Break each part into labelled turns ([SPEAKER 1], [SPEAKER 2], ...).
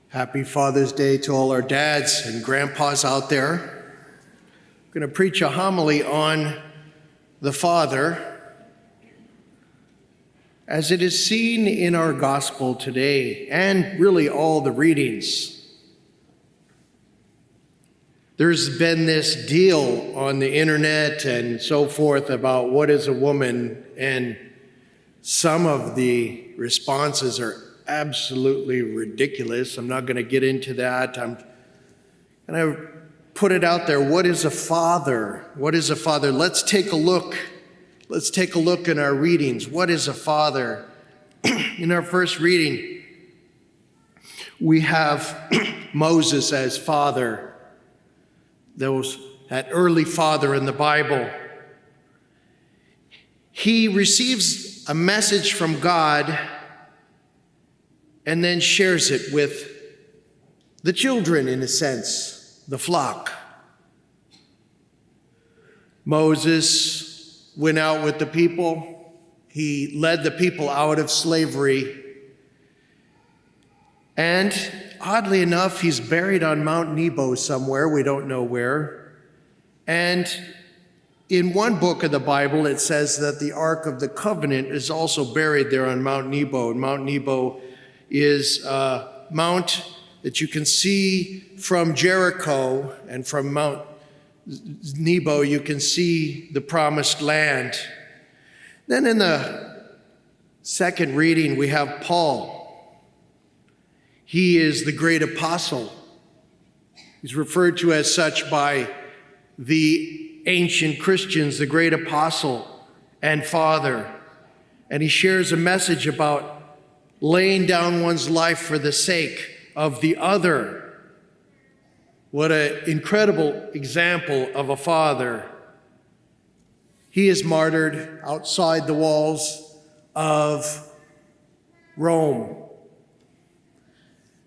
[SPEAKER 1] Happy Father's Day to all our dads and grandpas out there. I'm going to preach a homily on the Father as it is seen in our gospel today and really all the readings. There's been this deal on the internet and so forth about what is a woman, and some of the responses are absolutely ridiculous. I'm not going to get into that. I'm going to put it out there. What is a father? What is a father? Let's take a look. Let's take a look in our readings. What is a father? In our first reading, we have Moses as father, that early father in the Bible. He receives a message from God and then shares it with the children, in a sense, the flock. Moses went out with the people. He led the people out of slavery. And oddly enough, he's buried on Mount Nebo somewhere, we don't know where. And in one book of the Bible, it says that the Ark of the Covenant is also buried there on Mount Nebo. And Mount Nebo is a mount that you can see from Jericho, and from Mount Nebo you can see the promised land. Then in the second reading we have Paul. He is the great apostle. He's referred to as such by the ancient Christians, the great apostle and father. And he shares a message about laying down one's life for the sake of the other. What an incredible example of a father. He is martyred outside the walls of Rome.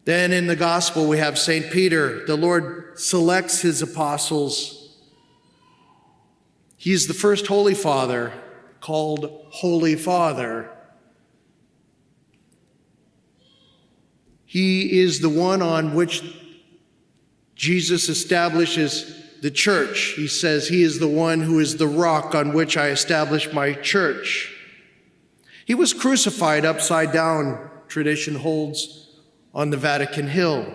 [SPEAKER 1] Then in the gospel we have St. Peter. The Lord selects his apostles. He is the first Holy Father, called Holy Father. He is the one on which Jesus establishes the church. He says, he is the one who is the rock on which I establish my church. He was crucified upside down, tradition holds, on the Vatican Hill.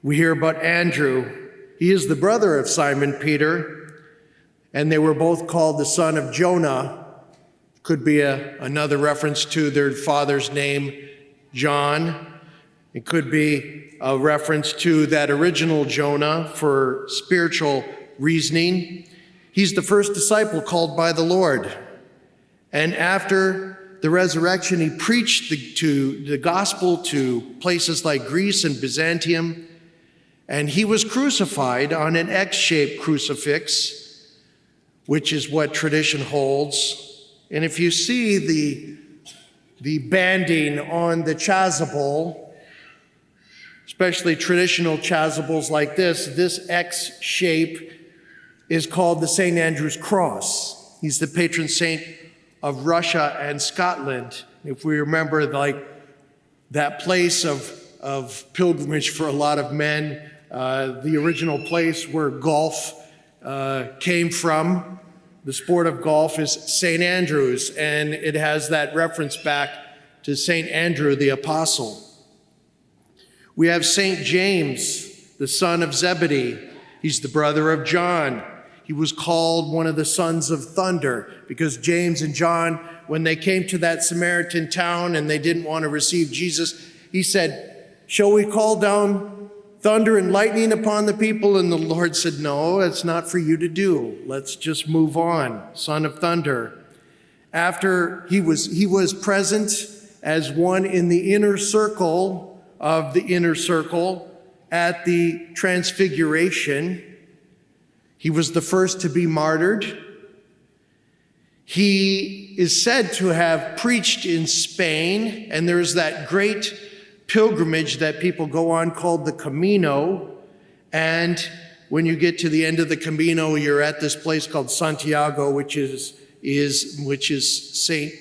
[SPEAKER 1] We hear about Andrew. He is the brother of Simon Peter, and they were both called the son of Jonah. Could be another reference to their father's name, John. It could be a reference to that original Jonah for spiritual reasoning. He's the first disciple called by the Lord. And after the resurrection, he preached the gospel to places like Greece and Byzantium. And he was crucified on an X-shaped crucifix, which is what tradition holds. And if you see the banding on the chasuble, especially traditional chasubles like this X shape is called the St. Andrew's Cross. He's the patron saint of Russia and Scotland. If we remember, like, that place of pilgrimage for a lot of men, the original place where golf came from, the sport of golf, is St. Andrew's, and it has that reference back to St. Andrew the Apostle. We have St. James, the son of Zebedee. He's the brother of John. He was called one of the sons of thunder because James and John, when they came to that Samaritan town and they didn't want to receive Jesus, he said, "Shall we call down thunder and lightning upon the people?" And the Lord said, "No, it's not for you to do. Let's just move on, son of thunder." After he was present as one in the inner circle of the inner circle at the Transfiguration. He was the first to be martyred. He is said to have preached in Spain, and there's that great pilgrimage that people go on called the Camino. And when you get to the end of the Camino, you're at this place called Santiago, which is St.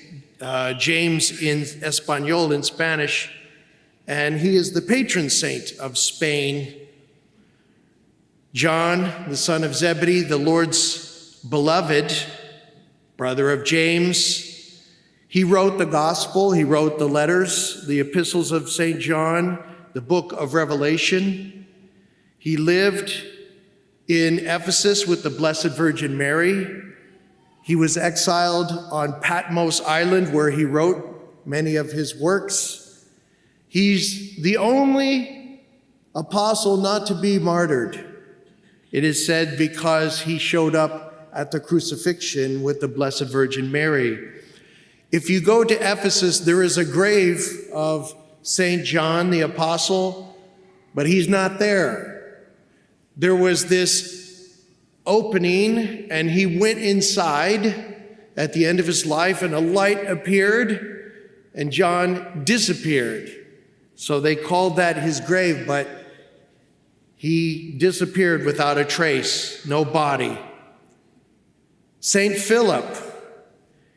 [SPEAKER 1] James in Espanol, in Spanish. and he is the patron saint of Spain. John, the son of Zebedee, the Lord's beloved, brother of James, he wrote the gospel, he wrote the letters, the epistles of St. John, the book of Revelation. He lived in Ephesus with the Blessed Virgin Mary. He was exiled on Patmos Island, where he wrote many of his works. He's the only apostle not to be martyred. It is said because he showed up at the crucifixion with the Blessed Virgin Mary. If you go to Ephesus, there is a grave of St. John the Apostle, but he's not there. There was this opening, and he went inside at the end of his life, and a light appeared, and John disappeared. So they called that his grave, but he disappeared without a trace, no body. Saint Philip,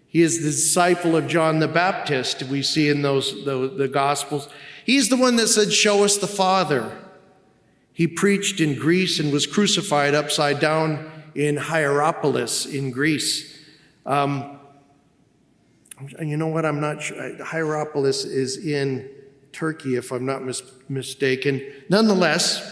[SPEAKER 1] he is the disciple of John the Baptist, we see in the Gospels. He's the one that said, "Show us the Father." He preached in Greece and was crucified upside down in Hierapolis in Greece. You know what? I'm not sure. Hierapolis is in Turkey, if I'm not mistaken. Nonetheless,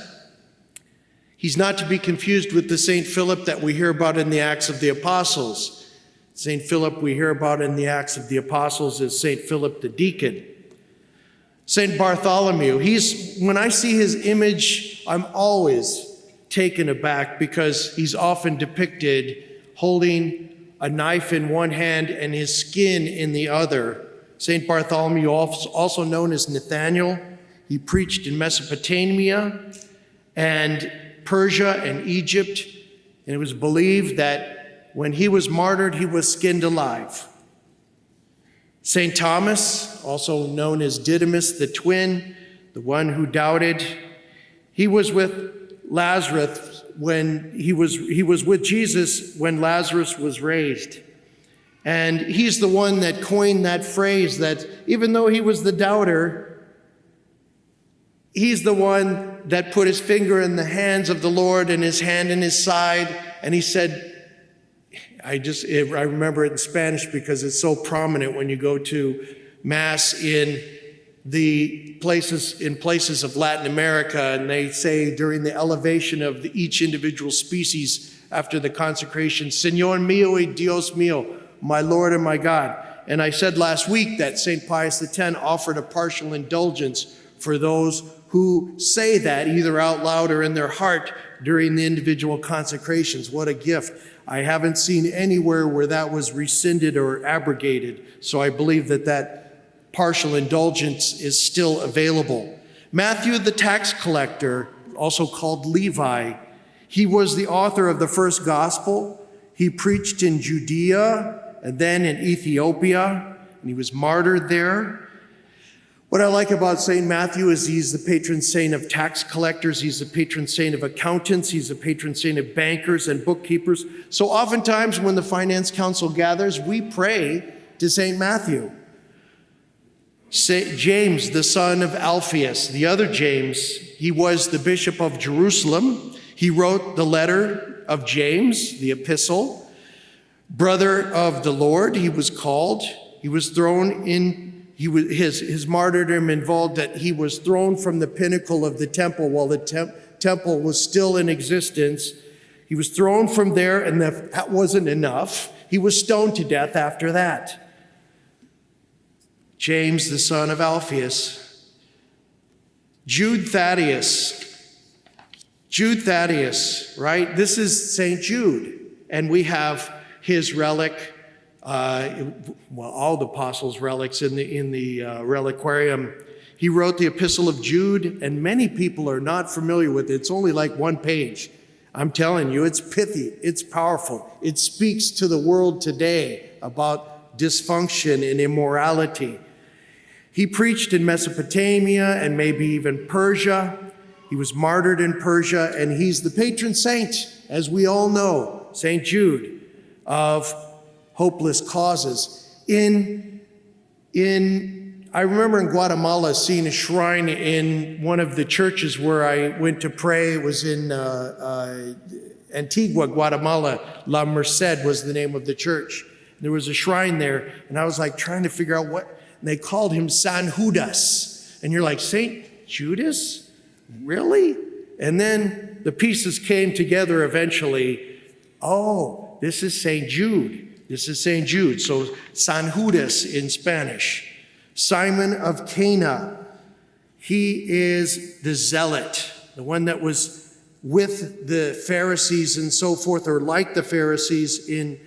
[SPEAKER 1] he's not to be confused with the St. Philip that we hear about in the Acts of the Apostles. St. Philip we hear about in the Acts of the Apostles is St. Philip the deacon. St. Bartholomew, when I see his image, I'm always taken aback because he's often depicted holding a knife in one hand and his skin in the other. St. Bartholomew, also known as Nathaniel, he preached in Mesopotamia and Persia and Egypt, and it was believed that when he was martyred, he was skinned alive. St. Thomas, also known as Didymus the twin, the one who doubted, he was with Lazarus when he was with Jesus when Lazarus was raised. And he's the one that coined that phrase that even though he was the doubter, he's the one that put his finger in the hands of the Lord and his hand in his side, and he said, I remember it in Spanish because it's so prominent when you go to Mass in places of Latin America, and they say during the elevation of each individual species after the consecration, Señor mío y Dios mío, my Lord and my God. And I said last week that St. Pius X offered a partial indulgence for those who say that either out loud or in their heart during the individual consecrations. What a gift. I haven't seen anywhere where that was rescinded or abrogated, so I believe that partial indulgence is still available. Matthew the tax collector, also called Levi, he was the author of the first gospel. He preached in Judea and then in Ethiopia, and he was martyred there. What I like about St. Matthew is he's the patron saint of tax collectors, he's the patron saint of accountants, he's the patron saint of bankers and bookkeepers. So oftentimes when the Finance Council gathers, we pray to St. Matthew. St. James, the son of Alphaeus, the other James, he was the Bishop of Jerusalem. He wrote the letter of James, the epistle. Brother of the Lord, he was called. He was thrown in. His martyrdom involved that he was thrown from the pinnacle of the temple while the temple was still in existence. He was thrown from there, and that wasn't enough. He was stoned to death after that. James, the son of Alphaeus. Jude Thaddeus, right? This is St. Jude, and we have his relic. All the apostles' relics in the reliquarium. He wrote the Epistle of Jude, and many people are not familiar with it. It's only like one page. I'm telling you, it's pithy, it's powerful. It speaks to the world today about dysfunction and immorality. He preached in Mesopotamia and maybe even Persia. He was martyred in Persia, and he's the patron saint, as we all know, St. Jude, of hopeless causes. In I remember in Guatemala seeing a shrine in one of the churches where I went to pray. It was in Antigua, Guatemala. La Merced was the name of the church. There was a shrine there, and I was like trying to figure out what, and they called him San Judas. And you're like, Saint Judas? Really? And then the pieces came together eventually. Oh, this is Saint Jude. This is Saint Jude. So San Judas in Spanish. Simon of Cana, he is the zealot, the one that was with the Pharisees and so forth, or like the Pharisees in,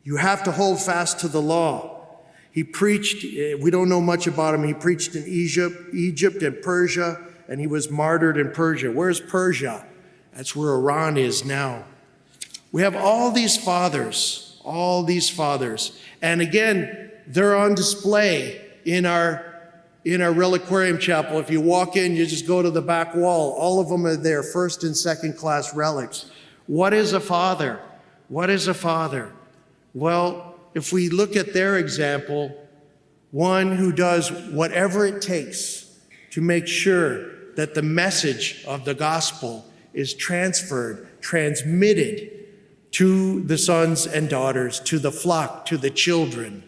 [SPEAKER 1] you have to hold fast to the law. He preached, we don't know much about him, he preached in Egypt and Persia, and he was martyred in Persia. Where's Persia? That's where Iran is now. We have all these fathers, and again, they're on display in our reliquarium chapel. If you walk in, you just go to the back wall. All of them are there, first and second class relics. What is a father? What is a father? Well, if we look at their example, one who does whatever it takes to make sure that the message of the gospel is transmitted to the sons and daughters, to the flock, to the children.